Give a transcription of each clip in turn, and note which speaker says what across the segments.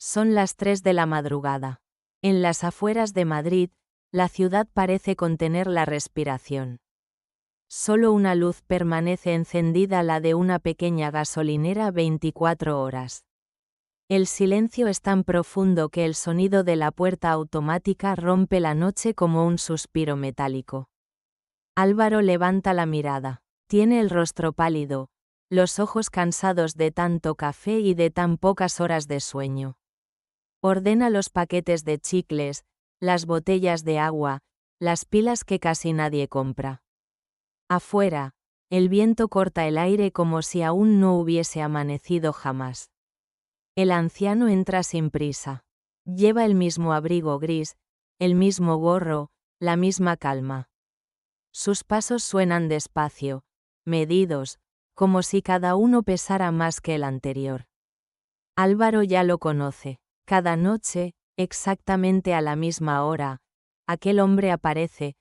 Speaker 1: Son las 3 de la madrugada. En las afueras de Madrid, la ciudad parece contener la respiración. Solo una luz permanece encendida, la de una pequeña gasolinera 24 horas. El silencio es tan profundo que el sonido de la puerta automática rompe la noche como un suspiro metálico. Álvaro levanta la mirada. Tiene el rostro pálido, los ojos cansados de tanto café y de tan pocas horas de sueño. Ordena los paquetes de chicles, las botellas de agua, las pilas que casi nadie compra. Afuera, el viento corta el aire como si aún no hubiese amanecido jamás. El anciano entra sin prisa. Lleva el mismo abrigo gris, el mismo gorro, la misma calma. Sus pasos suenan despacio, medidos, como si cada uno pesara más que el anterior. Álvaro ya lo conoce. Cada noche, exactamente a la misma hora, aquel hombre aparece,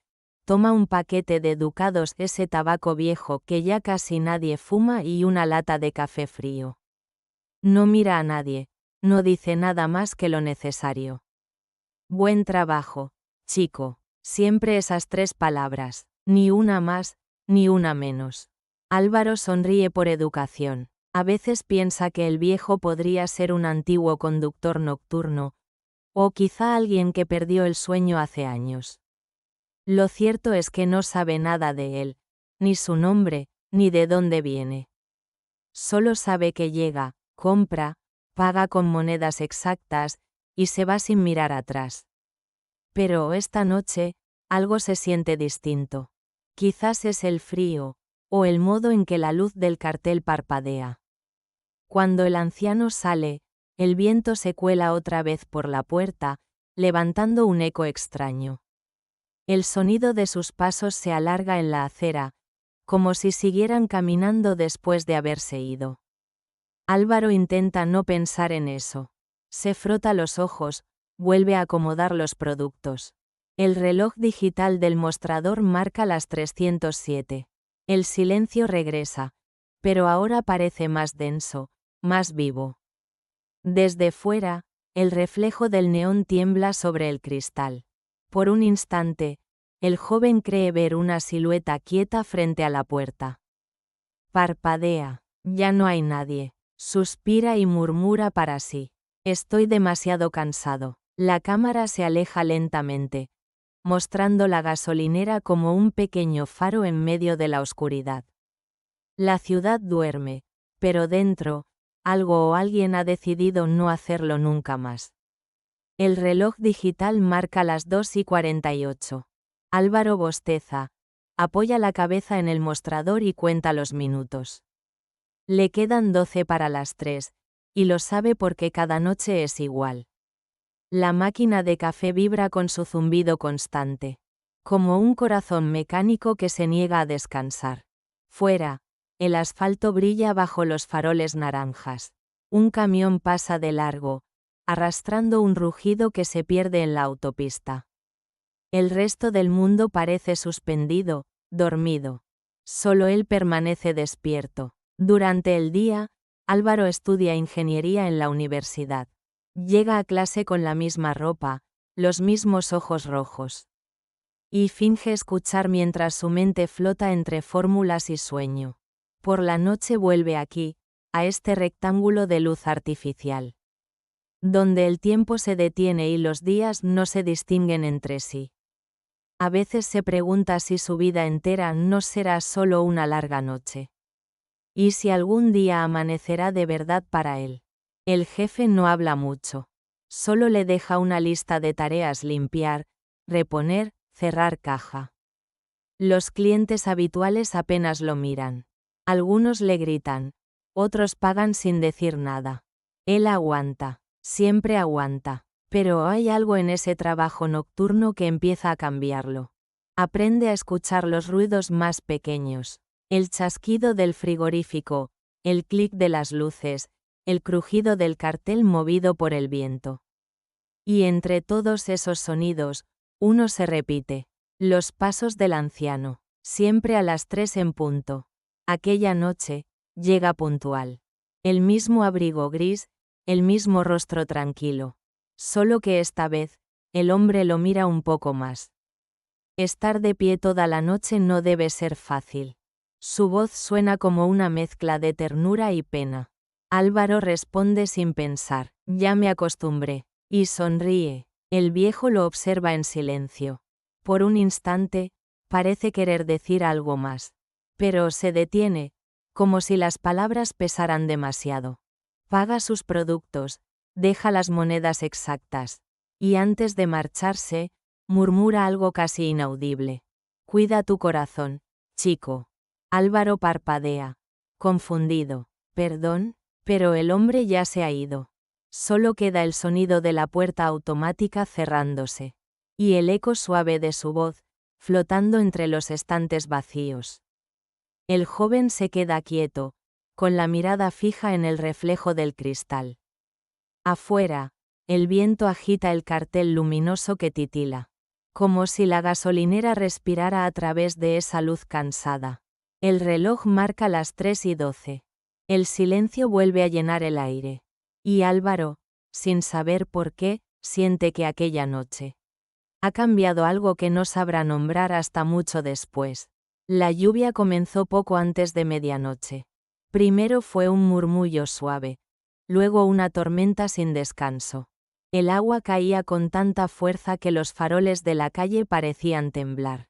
Speaker 1: toma un paquete de ducados, ese tabaco viejo que ya casi nadie fuma, y una lata de café frío. No mira a nadie, no dice nada más que lo necesario. Buen trabajo, chico. Siempre esas 3 palabras, ni una más, ni una menos. Álvaro sonríe por educación. A veces piensa que el viejo podría ser un antiguo conductor nocturno, o quizá alguien que perdió el sueño hace años. Lo cierto es que no sabe nada de él, ni su nombre, ni de dónde viene. Solo sabe que llega, compra, paga con monedas exactas, y se va sin mirar atrás. Pero esta noche, algo se siente distinto. Quizás es el frío, o el modo en que la luz del cartel parpadea. Cuando el anciano sale, el viento se cuela otra vez por la puerta, levantando un eco extraño. El sonido de sus pasos se alarga en la acera, como si siguieran caminando después de haberse ido. Álvaro intenta no pensar en eso. Se frota los ojos, vuelve a acomodar los productos. El reloj digital del mostrador marca las 307. El silencio regresa, pero ahora parece más denso, más vivo. Desde fuera, el reflejo del neón tiembla sobre el cristal. Por un instante, el joven cree ver una silueta quieta frente a la puerta. Parpadea. Ya no hay nadie. Suspira y murmura para sí. Estoy demasiado cansado. La cámara se aleja lentamente, mostrando la gasolinera como un pequeño faro en medio de la oscuridad. La ciudad duerme, pero dentro, algo o alguien ha decidido no hacerlo nunca más. El reloj digital marca las 2:48. Álvaro bosteza, apoya la cabeza en el mostrador y cuenta los minutos. Le quedan 12 para las 3, y lo sabe porque cada noche es igual. La máquina de café vibra con su zumbido constante, como un corazón mecánico que se niega a descansar. Fuera, el asfalto brilla bajo los faroles naranjas. Un camión pasa de largo, arrastrando un rugido que se pierde en la autopista. El resto del mundo parece suspendido, dormido. Solo él permanece despierto. Durante el día, Álvaro estudia ingeniería en la universidad. Llega a clase con la misma ropa, los mismos ojos rojos. Y finge escuchar mientras su mente flota entre fórmulas y sueño. Por la noche vuelve aquí, a este rectángulo de luz artificial, donde el tiempo se detiene y los días no se distinguen entre sí. A veces se pregunta si su vida entera no será solo una larga noche. ¿Y si algún día amanecerá de verdad para él? El jefe no habla mucho. Solo le deja una lista de tareas: limpiar, reponer, cerrar caja. Los clientes habituales apenas lo miran. Algunos le gritan, otros pagan sin decir nada. Él aguanta, siempre aguanta. Pero hay algo en ese trabajo nocturno que empieza a cambiarlo. Aprende a escuchar los ruidos más pequeños. El chasquido del frigorífico, el clic de las luces, el crujido del cartel movido por el viento. Y entre todos esos sonidos, uno se repite: los pasos del anciano, siempre a las 3 en punto. Aquella noche, llega puntual. El mismo abrigo gris, el mismo rostro tranquilo. Solo que esta vez, el hombre lo mira un poco más. Estar de pie toda la noche no debe ser fácil. Su voz suena como una mezcla de ternura y pena. Álvaro responde sin pensar, ya me acostumbré, y sonríe. El viejo lo observa en silencio. Por un instante, parece querer decir algo más. Pero se detiene, como si las palabras pesaran demasiado. Paga sus productos, deja las monedas exactas. Y antes de marcharse, murmura algo casi inaudible. Cuida tu corazón, chico. Álvaro parpadea. Confundido. ¿Perdón? Pero el hombre ya se ha ido. Solo queda el sonido de la puerta automática cerrándose. Y el eco suave de su voz, flotando entre los estantes vacíos. El joven se queda quieto, con la mirada fija en el reflejo del cristal. Afuera, el viento agita el cartel luminoso que titila. Como si la gasolinera respirara a través de esa luz cansada. El reloj marca las 3:12. El silencio vuelve a llenar el aire. Y Álvaro, sin saber por qué, siente que aquella noche ha cambiado algo que no sabrá nombrar hasta mucho después. La lluvia comenzó poco antes de medianoche. Primero fue un murmullo suave, luego una tormenta sin descanso. El agua caía con tanta fuerza que los faroles de la calle parecían temblar.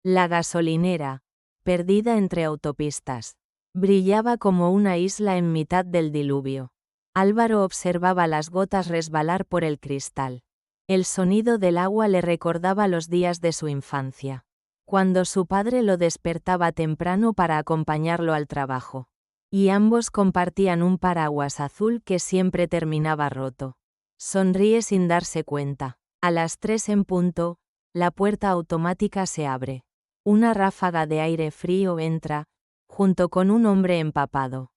Speaker 1: La gasolinera, perdida entre autopistas, brillaba como una isla en mitad del diluvio. Álvaro observaba las gotas resbalar por el cristal. El sonido del agua le recordaba los días de su infancia, cuando su padre lo despertaba temprano para acompañarlo al trabajo. Y ambos compartían un paraguas azul que siempre terminaba roto. Sonríe sin darse cuenta. A las 3 en punto, la puerta automática se abre. Una ráfaga de aire frío entra, junto con un hombre empapado.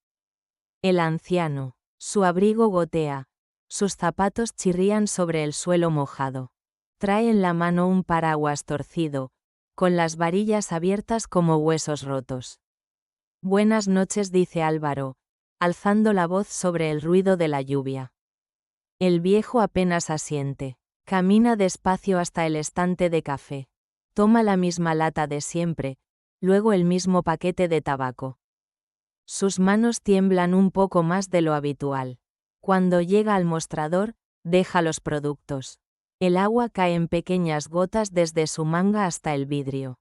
Speaker 1: El anciano. Su abrigo gotea. Sus zapatos chirrían sobre el suelo mojado. Trae en la mano un paraguas torcido, con las varillas abiertas como huesos rotos. Buenas noches, dice Álvaro, alzando la voz sobre el ruido de la lluvia. El viejo apenas asiente. Camina despacio hasta el estante de café. Toma la misma lata de siempre, luego el mismo paquete de tabaco. Sus manos tiemblan un poco más de lo habitual. Cuando llega al mostrador, deja los productos. El agua cae en pequeñas gotas desde su manga hasta el vidrio.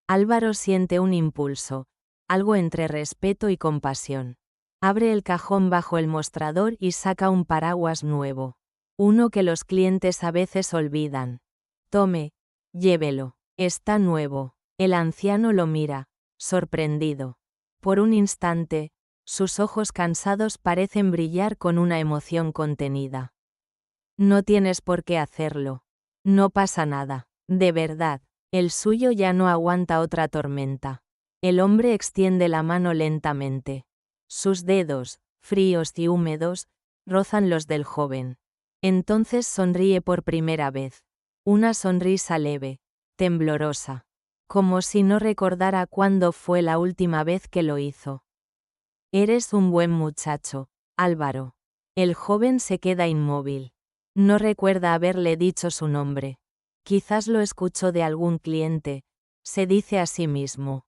Speaker 1: Álvaro siente un impulso, algo entre respeto y compasión. Abre el cajón bajo el mostrador y saca un paraguas nuevo. Uno que los clientes a veces olvidan. Tome, llévelo. Está nuevo. El anciano lo mira, sorprendido. Por un instante, sus ojos cansados parecen brillar con una emoción contenida. No tienes por qué hacerlo. No pasa nada. De verdad, el suyo ya no aguanta otra tormenta. El hombre extiende la mano lentamente. Sus dedos, fríos y húmedos, rozan los del joven. Entonces sonríe por primera vez. Una sonrisa leve, temblorosa. Como si no recordara cuándo fue la última vez que lo hizo. Eres un buen muchacho, Álvaro. El joven se queda inmóvil. No recuerda haberle dicho su nombre. Quizás lo escuchó de algún cliente, se dice a sí mismo.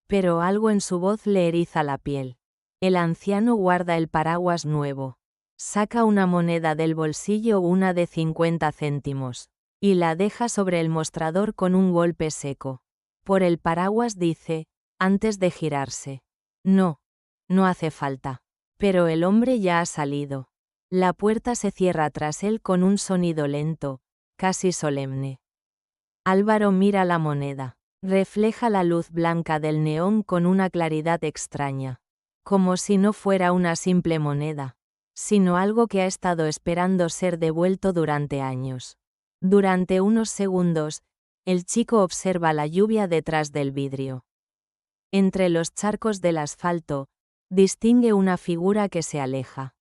Speaker 1: Pero algo en su voz le eriza la piel. El anciano guarda el paraguas nuevo. Saca una moneda del bolsillo, una de 50 céntimos, y la deja sobre el mostrador con un golpe seco. Por el paraguas dice, antes de girarse. No, no hace falta. Pero el hombre ya ha salido. La puerta se cierra tras él con un sonido lento, casi solemne. Álvaro mira la moneda. Refleja la luz blanca del neón con una claridad extraña. Como si no fuera una simple moneda, sino algo que ha estado esperando ser devuelto durante años. Durante unos segundos, el chico observa la lluvia detrás del vidrio. Entre los charcos del asfalto, distingue una figura que se aleja.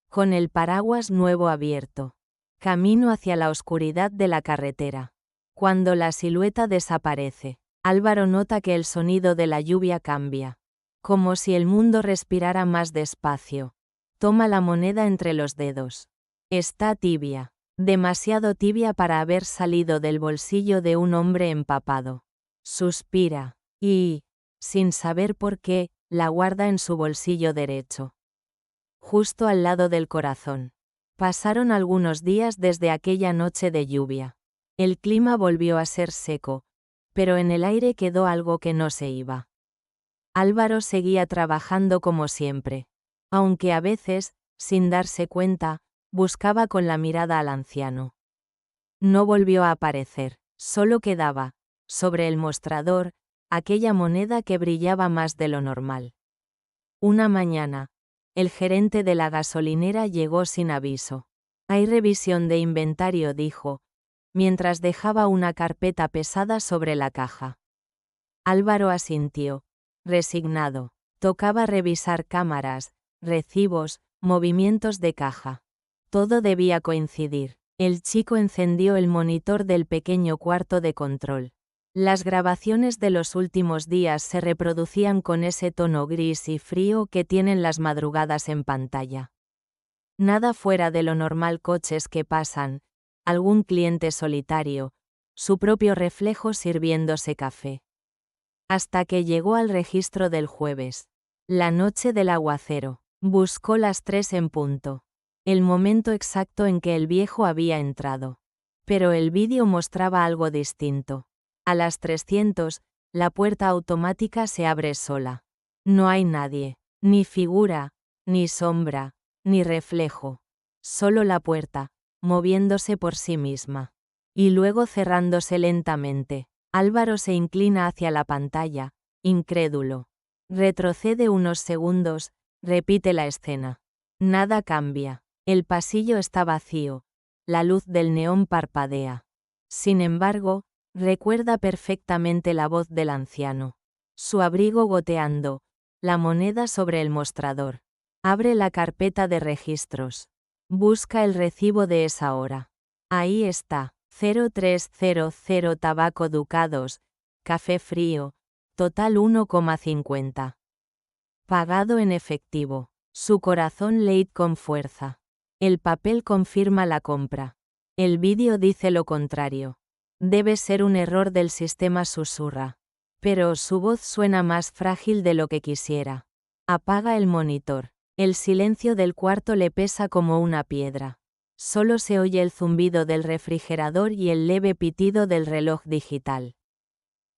Speaker 1: Con el paraguas nuevo abierto, camino hacia la oscuridad de la carretera. Cuando la silueta desaparece, Álvaro nota que el sonido de la lluvia cambia. Como si el mundo respirara más despacio. Toma la moneda entre los dedos. Está tibia. Demasiado tibia para haber salido del bolsillo de un hombre empapado. Suspira. Y, sin saber por qué, la guarda en su bolsillo derecho. Justo al lado del corazón. Pasaron algunos días desde aquella noche de lluvia. El clima volvió a ser seco, pero en el aire quedó algo que no se iba. Álvaro seguía trabajando como siempre. Aunque a veces, sin darse cuenta, buscaba con la mirada al anciano. No volvió a aparecer, solo quedaba, sobre el mostrador, aquella moneda que brillaba más de lo normal. Una mañana, el gerente de la gasolinera llegó sin aviso. Hay revisión de inventario, dijo, mientras dejaba una carpeta pesada sobre la caja. Álvaro asintió, resignado. Tocaba revisar cámaras, recibos, movimientos de caja. Todo debía coincidir. El chico encendió el monitor del pequeño cuarto de control. Las grabaciones de los últimos días se reproducían con ese tono gris y frío que tienen las madrugadas en pantalla. Nada fuera de lo normal: coches que pasan, algún cliente solitario, su propio reflejo sirviéndose café. Hasta que llegó al registro del jueves. La noche del aguacero. Buscó las 3 en punto. El momento exacto en que el viejo había entrado. Pero el vídeo mostraba algo distinto. A las 300, la puerta automática se abre sola. No hay nadie, ni figura, ni sombra, ni reflejo. Solo la puerta, moviéndose por sí misma. Y luego cerrándose lentamente. Álvaro se inclina hacia la pantalla, incrédulo. Retrocede unos segundos, repite la escena. Nada cambia. El pasillo está vacío. La luz del neón parpadea. Sin embargo, recuerda perfectamente la voz del anciano. Su abrigo goteando, la moneda sobre el mostrador. Abre la carpeta de registros. Busca el recibo de esa hora. Ahí está. 0300 tabaco Ducados, café frío, total 1,50. Pagado en efectivo. Su corazón late con fuerza. El papel confirma la compra. El vídeo dice lo contrario. Debe ser un error del sistema, susurra. Pero su voz suena más frágil de lo que quisiera. Apaga el monitor. El silencio del cuarto le pesa como una piedra. Solo se oye el zumbido del refrigerador y el leve pitido del reloj digital.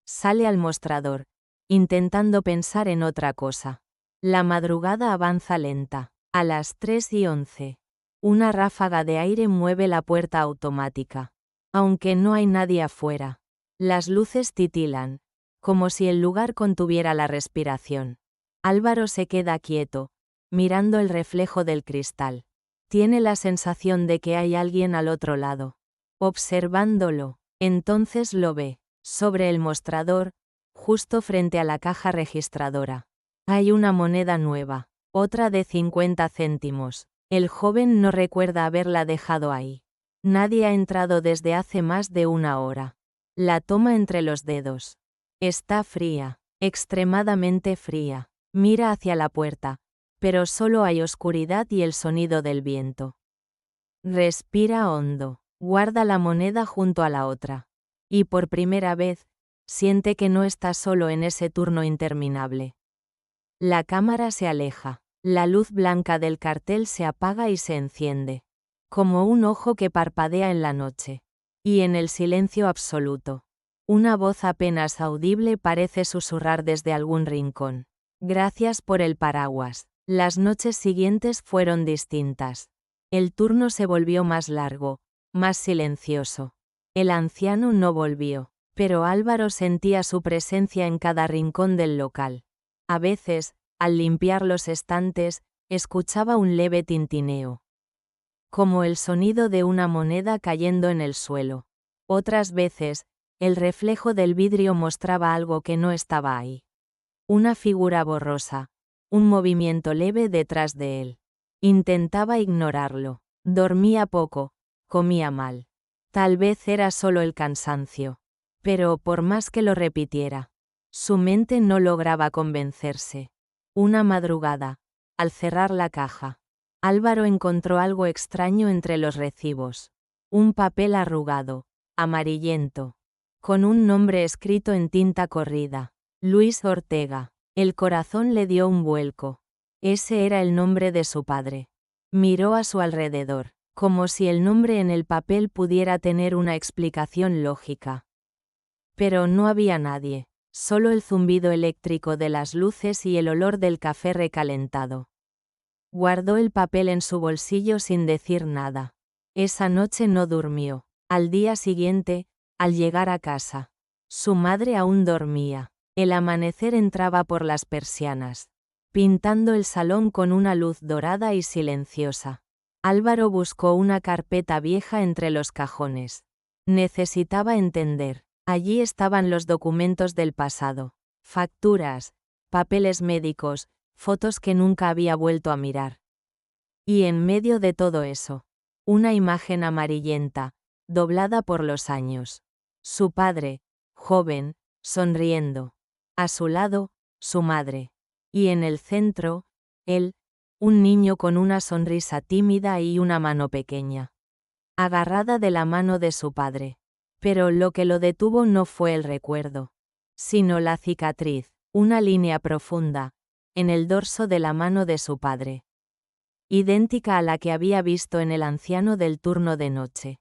Speaker 1: Sale al mostrador, intentando pensar en otra cosa. La madrugada avanza lenta. A las 3:11. Una ráfaga de aire mueve la puerta automática. Aunque no hay nadie afuera. Las luces titilan, como si el lugar contuviera la respiración. Álvaro se queda quieto, mirando el reflejo del cristal. Tiene la sensación de que hay alguien al otro lado, observándolo. Entonces lo ve, sobre el mostrador, justo frente a la caja registradora. Hay una moneda nueva, otra de 50 céntimos. El joven no recuerda haberla dejado ahí. Nadie ha entrado desde hace más de una hora. La toma entre los dedos. Está fría, extremadamente fría. Mira hacia la puerta, pero solo hay oscuridad y el sonido del viento. Respira hondo, guarda la moneda junto a la otra. Y por primera vez, siente que no está solo en ese turno interminable. La cámara se aleja, la luz blanca del cartel se apaga y se enciende. Como un ojo que parpadea en la noche. Y en el silencio absoluto. Una voz apenas audible parece susurrar desde algún rincón. Gracias por el paraguas. Las noches siguientes fueron distintas. El turno se volvió más largo, más silencioso. El anciano no volvió, pero Álvaro sentía su presencia en cada rincón del local. A veces, al limpiar los estantes, escuchaba un leve tintineo. Como el sonido de una moneda cayendo en el suelo. Otras veces, el reflejo del vidrio mostraba algo que no estaba ahí. Una figura borrosa. Un movimiento leve detrás de él. Intentaba ignorarlo. Dormía poco, comía mal. Tal vez era solo el cansancio. Pero por más que lo repitiera, su mente no lograba convencerse. Una madrugada, al cerrar la caja, Álvaro encontró algo extraño entre los recibos. Un papel arrugado, amarillento, con un nombre escrito en tinta corrida. Luis Ortega. El corazón le dio un vuelco. Ese era el nombre de su padre. Miró a su alrededor, como si el nombre en el papel pudiera tener una explicación lógica. Pero no había nadie, solo el zumbido eléctrico de las luces y el olor del café recalentado. Guardó el papel en su bolsillo sin decir nada. Esa noche no durmió. Al día siguiente, al llegar a casa, su madre aún dormía. El amanecer entraba por las persianas, pintando el salón con una luz dorada y silenciosa. Álvaro buscó una carpeta vieja entre los cajones. Necesitaba entender. Allí estaban los documentos del pasado, facturas, papeles médicos, fotos que nunca había vuelto a mirar. Y en medio de todo eso, una imagen amarillenta, doblada por los años. Su padre, joven, sonriendo. A su lado, su madre. Y en el centro, él, un niño con una sonrisa tímida y una mano pequeña, agarrada de la mano de su padre. Pero lo que lo detuvo no fue el recuerdo, sino la cicatriz, una línea profunda, en el dorso de la mano de su padre, idéntica a la que había visto en el anciano del turno de noche.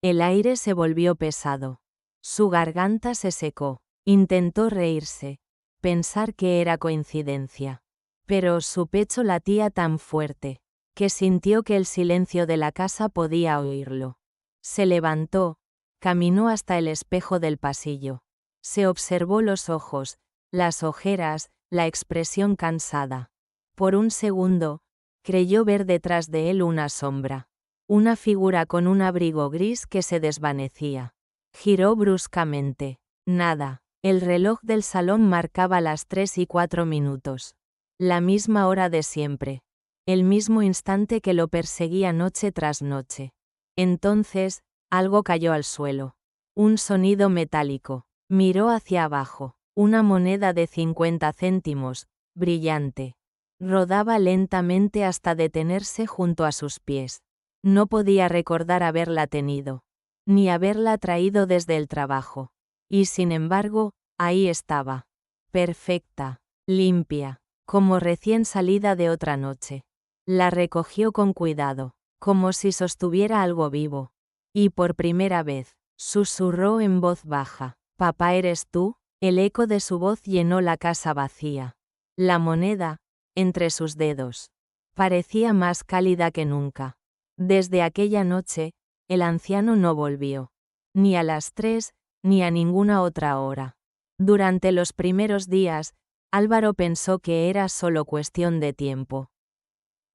Speaker 1: El aire se volvió pesado. Su garganta se secó. Intentó reírse, pensar que era coincidencia. Pero su pecho latía tan fuerte, que sintió que el silencio de la casa podía oírlo. Se levantó, caminó hasta el espejo del pasillo. Se observó los ojos, las ojeras, la expresión cansada. Por un segundo, creyó ver detrás de él una sombra. Una figura con un abrigo gris que se desvanecía. Giró bruscamente. Nada. El reloj del salón marcaba las 3:04. La misma hora de siempre. El mismo instante que lo perseguía noche tras noche. Entonces, algo cayó al suelo. Un sonido metálico. Miró hacia abajo. Una moneda de 50 céntimos, brillante. Rodaba lentamente hasta detenerse junto a sus pies. No podía recordar haberla tenido, ni haberla traído desde el trabajo. Y sin embargo, ahí estaba. Perfecta, limpia, como recién salida de otra noche. La recogió con cuidado, como si sostuviera algo vivo. Y por primera vez, susurró en voz baja: «¿Papá eres tú?». El eco de su voz llenó la casa vacía. La moneda, entre sus dedos, parecía más cálida que nunca. Desde aquella noche, el anciano no volvió. Ni a las 3, ni a ninguna otra hora. Durante los primeros días, Álvaro pensó que era solo cuestión de tiempo.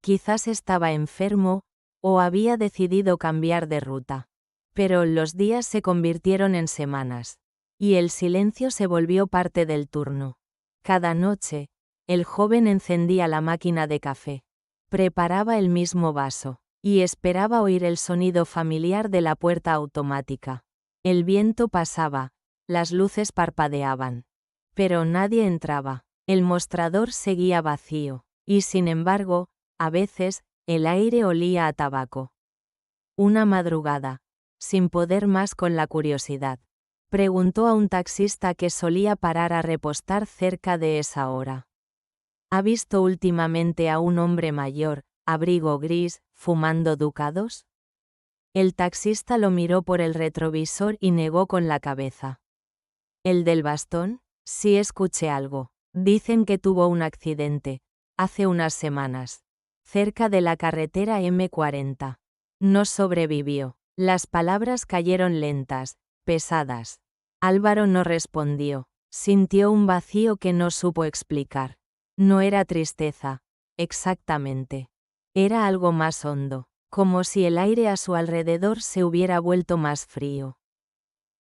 Speaker 1: Quizás estaba enfermo, o había decidido cambiar de ruta. Pero los días se convirtieron en semanas, y el silencio se volvió parte del turno. Cada noche, el joven encendía la máquina de café, preparaba el mismo vaso, y esperaba oír el sonido familiar de la puerta automática. El viento pasaba, las luces parpadeaban. Pero nadie entraba, el mostrador seguía vacío, y sin embargo, a veces, el aire olía a tabaco. Una madrugada, sin poder más con la curiosidad, preguntó a un taxista que solía parar a repostar cerca de esa hora: ¿ha visto últimamente a un hombre mayor, abrigo gris, fumando ducados? El taxista lo miró por el retrovisor y negó con la cabeza. ¿El del bastón? Sí, escuché algo. Dicen que tuvo un accidente, hace unas semanas, cerca de la carretera M40. No sobrevivió. Las palabras cayeron lentas, pesadas. Álvaro no respondió. Sintió un vacío que no supo explicar. No era tristeza, exactamente. Era algo más hondo, como si el aire a su alrededor se hubiera vuelto más frío.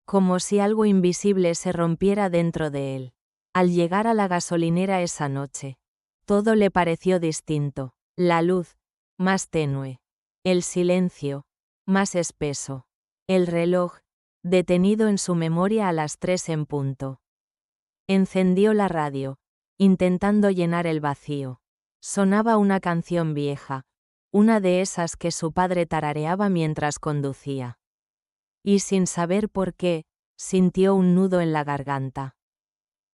Speaker 1: Como si algo invisible se rompiera dentro de él. Al llegar a la gasolinera esa noche, todo le pareció distinto. La luz, más tenue. El silencio, más espeso. El reloj, detenido en su memoria a las 3 en punto. Encendió la radio, intentando llenar el vacío. Sonaba una canción vieja, una de esas que su padre tarareaba mientras conducía. Y sin saber por qué, sintió un nudo en la garganta.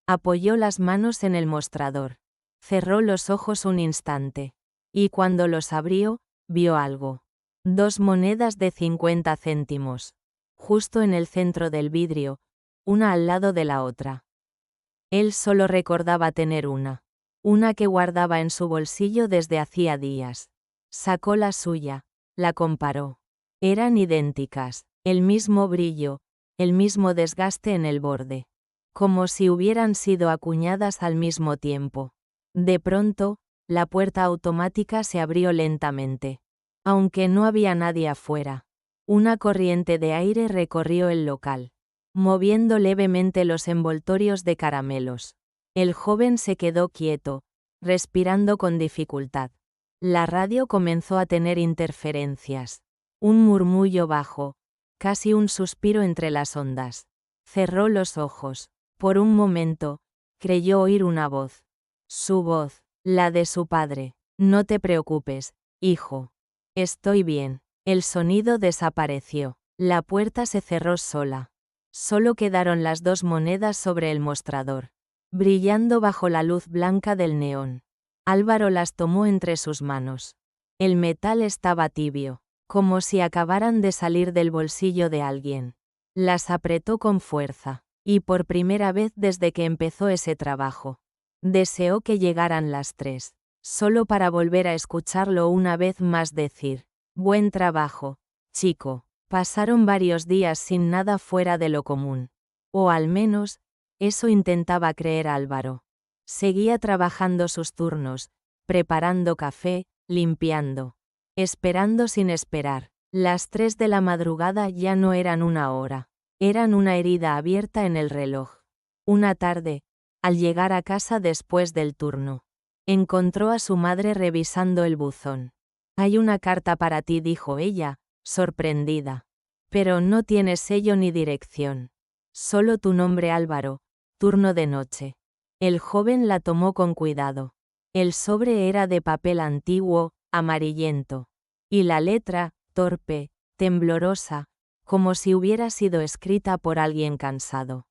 Speaker 1: Apoyó las manos en el mostrador. Cerró los ojos un instante. Y cuando los abrió, vio algo. 2 monedas de 50 céntimos. Justo en el centro del vidrio, una al lado de la otra. Él solo recordaba tener una que guardaba en su bolsillo desde hacía días. Sacó la suya, la comparó. Eran idénticas, el mismo brillo, el mismo desgaste en el borde. Como si hubieran sido acuñadas al mismo tiempo. De pronto, la puerta automática se abrió lentamente. Aunque no había nadie afuera. Una corriente de aire recorrió el local, moviendo levemente los envoltorios de caramelos. El joven se quedó quieto, respirando con dificultad. La radio comenzó a tener interferencias. Un murmullo bajo, casi un suspiro entre las ondas. Cerró los ojos. Por un momento, creyó oír una voz. Su voz, la de su padre. No te preocupes, hijo. Estoy bien. El sonido desapareció. La puerta se cerró sola. Solo quedaron las 2 monedas sobre el mostrador, brillando bajo la luz blanca del neón. Álvaro las tomó entre sus manos. El metal estaba tibio, como si acabaran de salir del bolsillo de alguien. Las apretó con fuerza, y por primera vez desde que empezó ese trabajo. Deseó que llegaran las 3, solo para volver a escucharlo una vez más decir: buen trabajo, chico. Pasaron varios días sin nada fuera de lo común. O al menos, eso intentaba creer Álvaro. Seguía trabajando sus turnos, preparando café, limpiando, esperando sin esperar. Las 3 de la madrugada ya no eran una hora, eran una herida abierta en el reloj. Una tarde, al llegar a casa después del turno, encontró a su madre revisando el buzón. Hay una carta para ti, dijo ella, sorprendida. Pero no tiene sello ni dirección. Solo tu nombre, Álvaro, turno de noche. El joven la tomó con cuidado. El sobre era de papel antiguo, amarillento. Y la letra, torpe, temblorosa, como si hubiera sido escrita por alguien cansado.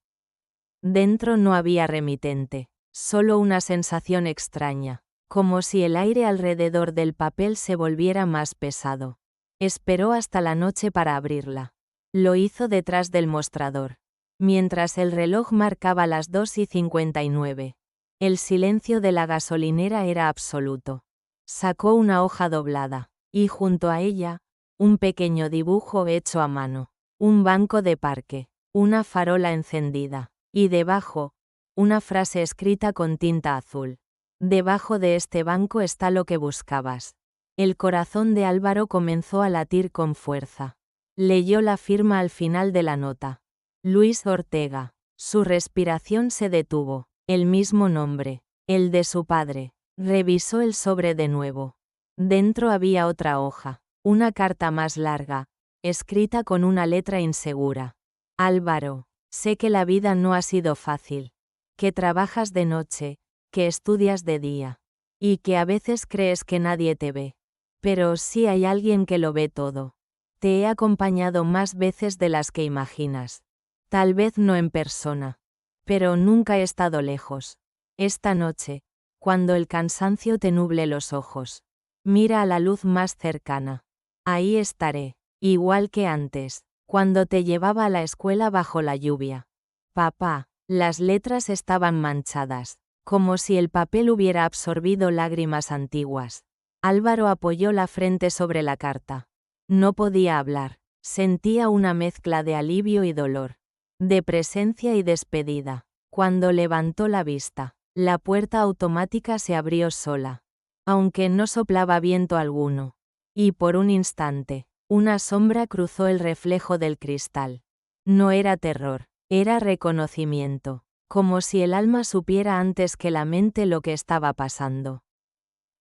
Speaker 1: Dentro no había remitente, solo una sensación extraña, como si el aire alrededor del papel se volviera más pesado. Esperó hasta la noche para abrirla. Lo hizo detrás del mostrador. Mientras el reloj marcaba las 2:59. El silencio de la gasolinera era absoluto. Sacó una hoja doblada, y junto a ella, un pequeño dibujo hecho a mano. Un banco de parque, una farola encendida, y debajo, una frase escrita con tinta azul. Debajo de este banco está lo que buscabas. El corazón de Álvaro comenzó a latir con fuerza. Leyó la firma al final de la nota. Luis Ortega. Su respiración se detuvo. El mismo nombre, el de su padre. Revisó el sobre de nuevo. Dentro había otra hoja, una carta más larga, escrita con una letra insegura. Álvaro, sé que la vida no ha sido fácil. Que trabajas de noche, que estudias de día. Y que a veces crees que nadie te ve. Pero sí hay alguien que lo ve todo. Te he acompañado más veces de las que imaginas. Tal vez no en persona. Pero nunca he estado lejos. Esta noche, cuando el cansancio te nuble los ojos, mira a la luz más cercana. Ahí estaré, igual que antes, cuando te llevaba a la escuela bajo la lluvia. Papá, las letras estaban manchadas, como si el papel hubiera absorbido lágrimas antiguas. Álvaro apoyó la frente sobre la carta. No podía hablar, sentía una mezcla de alivio y dolor, de presencia y despedida. Cuando levantó la vista, la puerta automática se abrió sola, aunque no soplaba viento alguno. Y por un instante, una sombra cruzó el reflejo del cristal. No era terror, era reconocimiento, como si el alma supiera antes que la mente lo que estaba pasando.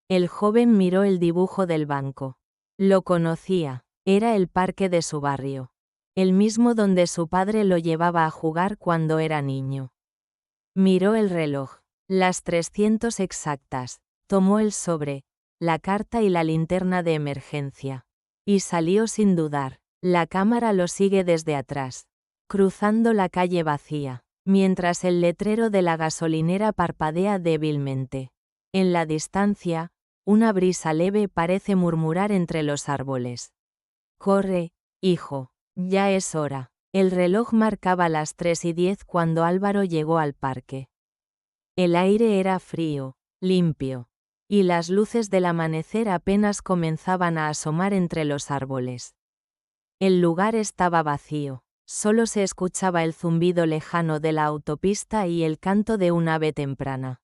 Speaker 1: El joven miró el dibujo del banco. Lo conocía, era el parque de su barrio. El mismo donde su padre lo llevaba a jugar cuando era niño. Miró el reloj. Las 300 exactas. Tomó el sobre, la carta y la linterna de emergencia. Y salió sin dudar. La cámara lo sigue desde atrás, cruzando la calle vacía, mientras el letrero de la gasolinera parpadea débilmente. En la distancia, una brisa leve parece murmurar entre los árboles. Corre, hijo, ya es hora. El reloj marcaba las 3:10 cuando Álvaro llegó al parque. El aire era frío, limpio, y las luces del amanecer apenas comenzaban a asomar entre los árboles. El lugar estaba vacío, solo se escuchaba el zumbido lejano de la autopista y el canto de un ave temprana.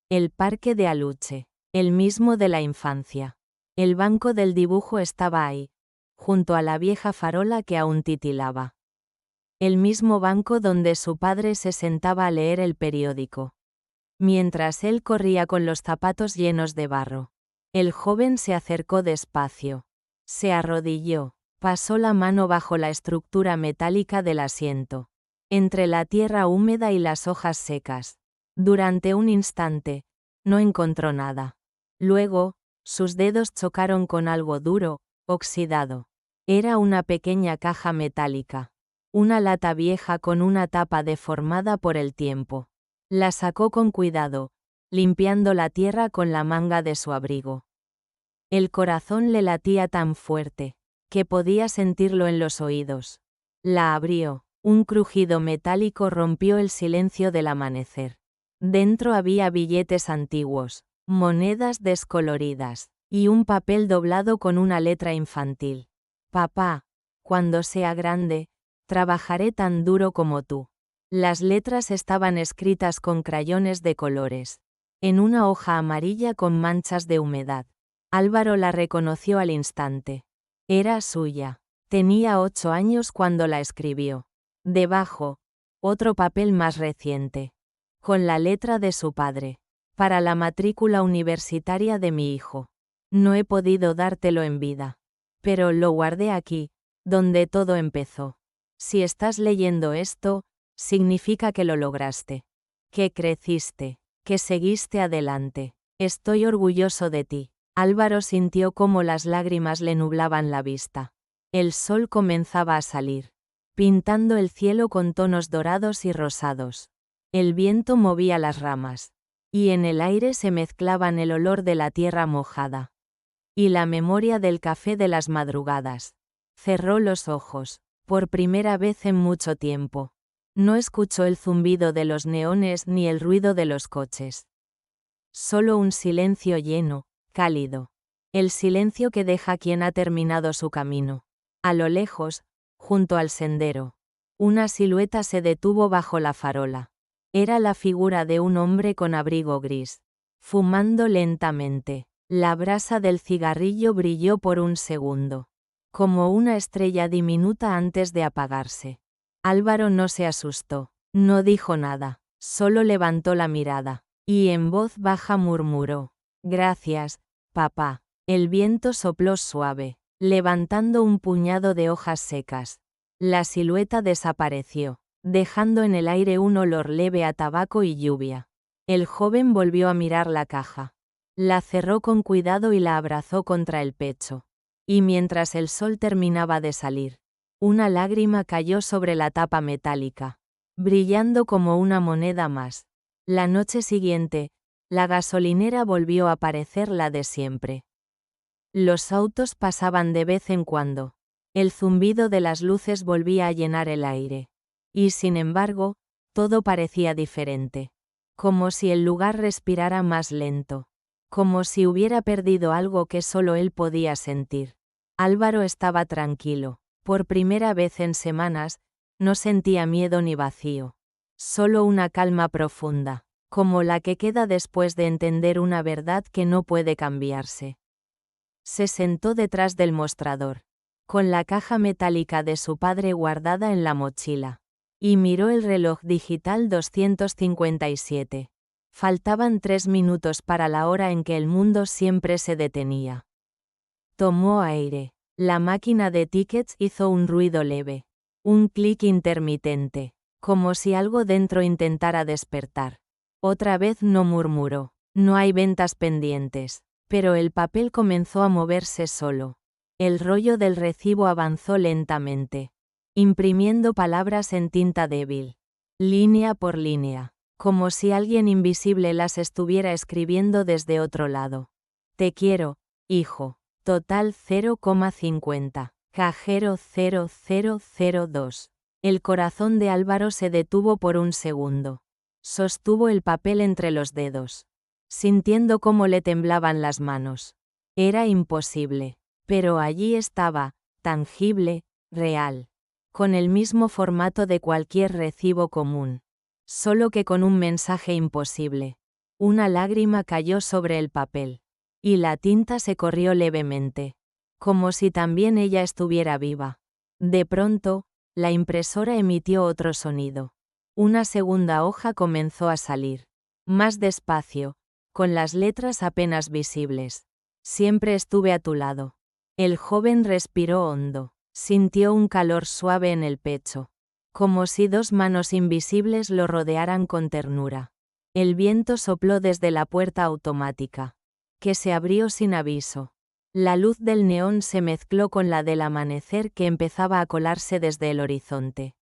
Speaker 1: El parque de Aluche, el mismo de la infancia. El banco del dibujo estaba ahí, junto a la vieja farola que aún titilaba. El mismo banco donde su padre se sentaba a leer el periódico. Mientras él corría con los zapatos llenos de barro. El joven se acercó despacio. Se arrodilló. Pasó la mano bajo la estructura metálica del asiento. Entre la tierra húmeda y las hojas secas. Durante un instante, no encontró nada. Luego, sus dedos chocaron con algo duro, oxidado. Era una pequeña caja metálica. Una lata vieja con una tapa deformada por el tiempo. La sacó con cuidado, limpiando la tierra con la manga de su abrigo. El corazón le latía tan fuerte que podía sentirlo en los oídos. La abrió. Un crujido metálico rompió el silencio del amanecer. Dentro había billetes antiguos, monedas descoloridas, y un papel doblado con una letra infantil. Papá, cuando sea grande, trabajaré tan duro como tú. Las letras estaban escritas con crayones de colores, en una hoja amarilla con manchas de humedad. Álvaro la reconoció al instante. Era suya. Tenía 8 años cuando la escribió. Debajo, otro papel más reciente. Con la letra de su padre. Para la matrícula universitaria de mi hijo. No he podido dártelo en vida. Pero lo guardé aquí, donde todo empezó. Si estás leyendo esto, significa que lo lograste. Que creciste. Que seguiste adelante. Estoy orgulloso de ti. Álvaro sintió cómo las lágrimas le nublaban la vista. El sol comenzaba a salir, pintando el cielo con tonos dorados y rosados. El viento movía las ramas, y en el aire se mezclaban el olor de la tierra mojada y la memoria del café de las madrugadas. Cerró los ojos, por primera vez en mucho tiempo. No escuchó el zumbido de los neones ni el ruido de los coches. Solo un silencio lleno, cálido. El silencio que deja quien ha terminado su camino. A lo lejos, junto al sendero, una silueta se detuvo bajo la farola. Era la figura de un hombre con abrigo gris, fumando lentamente. La brasa del cigarrillo brilló por un segundo, como una estrella diminuta antes de apagarse. Álvaro no se asustó, no dijo nada, solo levantó la mirada, y en voz baja murmuró: «Gracias, papá». El viento sopló suave, levantando un puñado de hojas secas. La silueta desapareció, dejando en el aire un olor leve a tabaco y lluvia. El joven volvió a mirar la caja. La cerró con cuidado y la abrazó contra el pecho. Y mientras el sol terminaba de salir, una lágrima cayó sobre la tapa metálica, brillando como una moneda más. La noche siguiente, la gasolinera volvió a parecer la de siempre. Los autos pasaban de vez en cuando. El zumbido de las luces volvía a llenar el aire. Y sin embargo, todo parecía diferente. Como si el lugar respirara más lento. Como si hubiera perdido algo que solo él podía sentir. Álvaro estaba tranquilo. Por primera vez en semanas, no sentía miedo ni vacío. Solo una calma profunda, como la que queda después de entender una verdad que no puede cambiarse. Se sentó detrás del mostrador, con la caja metálica de su padre guardada en la mochila, y miró el reloj digital 257. Faltaban 3 minutos para la hora en que el mundo siempre se detenía. Tomó aire. La máquina de tickets hizo un ruido leve, un clic intermitente, como si algo dentro intentara despertar. Otra vez no murmuró: «No hay ventas pendientes». Pero el papel comenzó a moverse solo. El rollo del recibo avanzó lentamente, imprimiendo palabras en tinta débil, línea por línea, como si alguien invisible las estuviera escribiendo desde otro lado. Te quiero, hijo. Total 0,50. Cajero 0002. El corazón de Álvaro se detuvo por un segundo. Sostuvo el papel entre los dedos, sintiendo cómo le temblaban las manos. Era imposible. Pero allí estaba, tangible, real. Con el mismo formato de cualquier recibo común. Solo que con un mensaje imposible. Una lágrima cayó sobre el papel. Y la tinta se corrió levemente. Como si también ella estuviera viva. De pronto, la impresora emitió otro sonido. Una segunda hoja comenzó a salir. Más despacio, con las letras apenas visibles. Siempre estuve a tu lado. El joven respiró hondo. Sintió un calor suave en el pecho. Como si dos manos invisibles lo rodearan con ternura. El viento sopló desde la puerta automática, que se abrió sin aviso. La luz del neón se mezcló con la del amanecer que empezaba a colarse desde el horizonte.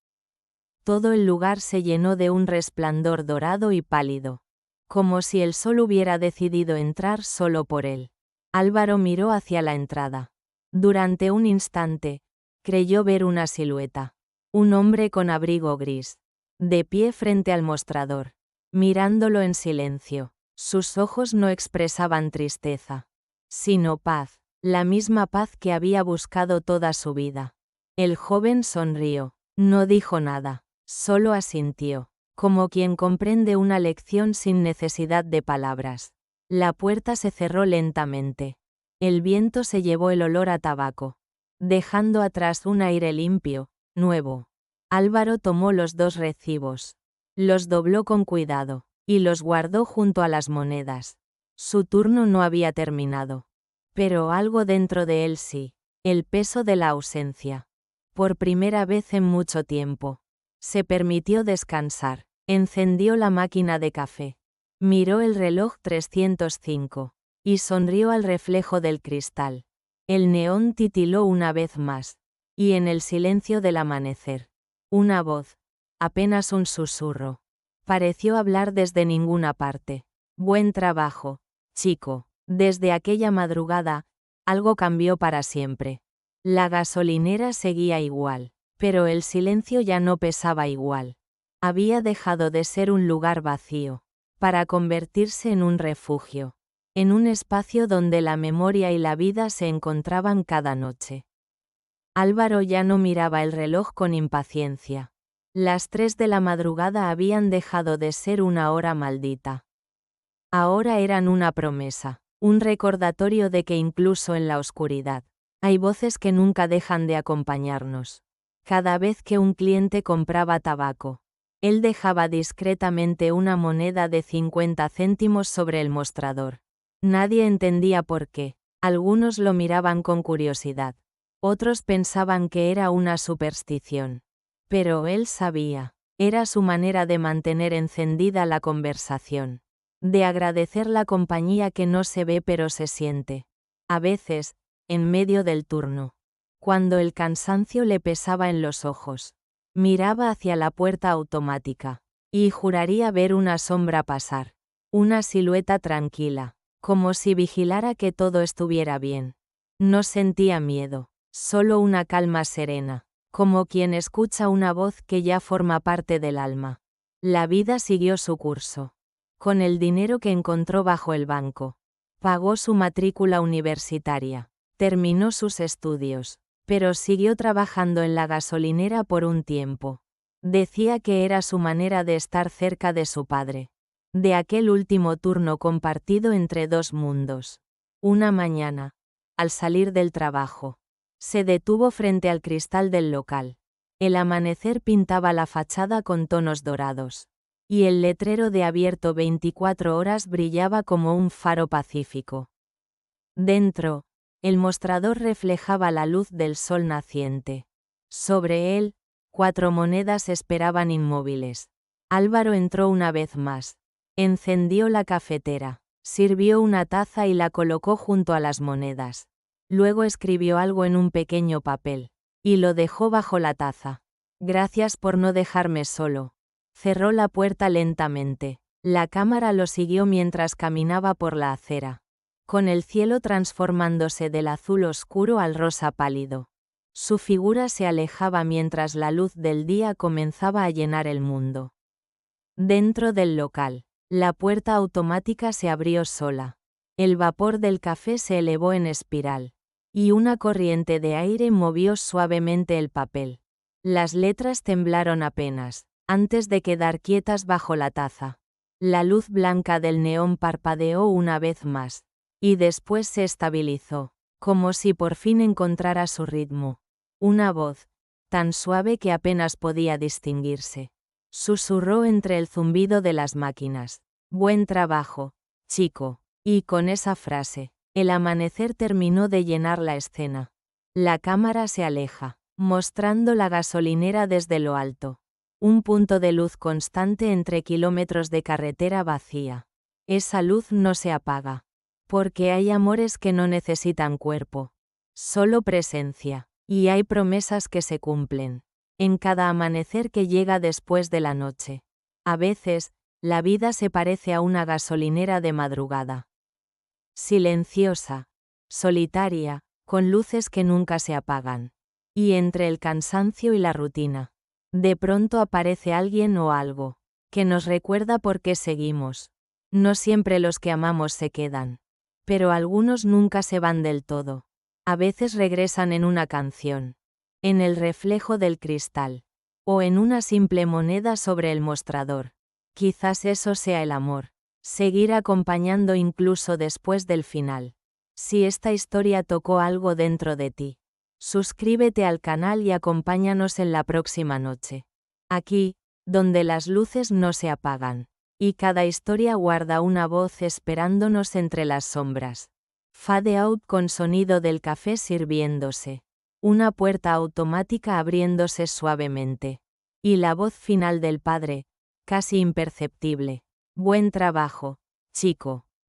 Speaker 1: Todo el lugar se llenó de un resplandor dorado y pálido, como si el sol hubiera decidido entrar solo por él. Álvaro miró hacia la entrada. Durante un instante, creyó ver una silueta. Un hombre con abrigo gris, de pie frente al mostrador, mirándolo en silencio. Sus ojos no expresaban tristeza, sino paz, la misma paz que había buscado toda su vida. El joven sonrió, no dijo nada, solo asintió, como quien comprende una lección sin necesidad de palabras. La puerta se cerró lentamente. El viento se llevó el olor a tabaco, dejando atrás un aire limpio, nuevo. Álvaro tomó los dos recibos. Los dobló con cuidado, y los guardó junto a las monedas. Su turno no había terminado. Pero algo dentro de él sí, el peso de la ausencia. Por primera vez en mucho tiempo. Se permitió descansar, encendió la máquina de café. Miró el reloj 305. Y sonrió al reflejo del cristal. El neón titiló una vez más. Y en el silencio del amanecer, una voz, apenas un susurro, pareció hablar desde ninguna parte. Buen trabajo, chico. Desde aquella madrugada, algo cambió para siempre. La gasolinera seguía igual, pero el silencio ya no pesaba igual. Había dejado de ser un lugar vacío, para convertirse en un refugio. En un espacio donde la memoria y la vida se encontraban cada noche. Álvaro ya no miraba el reloj con impaciencia. Las 3 de la madrugada habían dejado de ser una hora maldita. Ahora eran una promesa, un recordatorio de que incluso en la oscuridad, hay voces que nunca dejan de acompañarnos. Cada vez que un cliente compraba tabaco, él dejaba discretamente una moneda de 50 céntimos sobre el mostrador. Nadie entendía por qué. Algunos lo miraban con curiosidad. Otros pensaban que era una superstición. Pero él sabía. Era su manera de mantener encendida la conversación. De agradecer la compañía que no se ve pero se siente. A veces, en medio del turno. Cuando el cansancio le pesaba en los ojos. Miraba hacia la puerta automática. Y juraría ver una sombra pasar. Una silueta tranquila. Como si vigilara que todo estuviera bien. No sentía miedo, solo una calma serena, como quien escucha una voz que ya forma parte del alma. La vida siguió su curso. Con el dinero que encontró bajo el banco, pagó su matrícula universitaria, terminó sus estudios, pero siguió trabajando en la gasolinera por un tiempo. Decía que era su manera de estar cerca de su padre. De aquel último turno compartido entre dos mundos. Una mañana, al salir del trabajo, se detuvo frente al cristal del local. El amanecer pintaba la fachada con tonos dorados, y el letrero de abierto 24 horas brillaba como un faro pacífico. Dentro, el mostrador reflejaba la luz del sol naciente. Sobre él, 4 monedas esperaban inmóviles. Álvaro entró una vez más. Encendió la cafetera. Sirvió una taza y la colocó junto a las monedas. Luego escribió algo en un pequeño papel. Y lo dejó bajo la taza. Gracias por no dejarme solo. Cerró la puerta lentamente. La cámara lo siguió mientras caminaba por la acera, con el cielo transformándose del azul oscuro al rosa pálido. Su figura se alejaba mientras la luz del día comenzaba a llenar el mundo. Dentro del local, la puerta automática se abrió sola. El vapor del café se elevó en espiral, y una corriente de aire movió suavemente el papel. Las letras temblaron apenas, antes de quedar quietas bajo la taza. La luz blanca del neón parpadeó una vez más, y después se estabilizó, como si por fin encontrara su ritmo. Una voz, tan suave que apenas podía distinguirse, susurró entre el zumbido de las máquinas. Buen trabajo, chico. Y con esa frase, el amanecer terminó de llenar la escena. La cámara se aleja, mostrando la gasolinera desde lo alto. Un punto de luz constante entre kilómetros de carretera vacía. Esa luz no se apaga. Porque hay amores que no necesitan cuerpo. Solo presencia. Y hay promesas que se cumplen. En cada amanecer que llega después de la noche. A veces, la vida se parece a una gasolinera de madrugada. Silenciosa. Solitaria, con luces que nunca se apagan. Y entre el cansancio y la rutina, de pronto aparece alguien o algo, que nos recuerda por qué seguimos. No siempre los que amamos se quedan. Pero algunos nunca se van del todo. A veces regresan en una canción, en el reflejo del cristal, o en una simple moneda sobre el mostrador. Quizás eso sea el amor. Seguir acompañando incluso después del final. Si esta historia tocó algo dentro de ti, suscríbete al canal y acompáñanos en la próxima noche. Aquí, donde las luces no se apagan, y cada historia guarda una voz esperándonos entre las sombras. Fade out con sonido del café sirviéndose. Una puerta automática abriéndose suavemente. Y la voz final del padre, casi imperceptible. Buen trabajo, chico.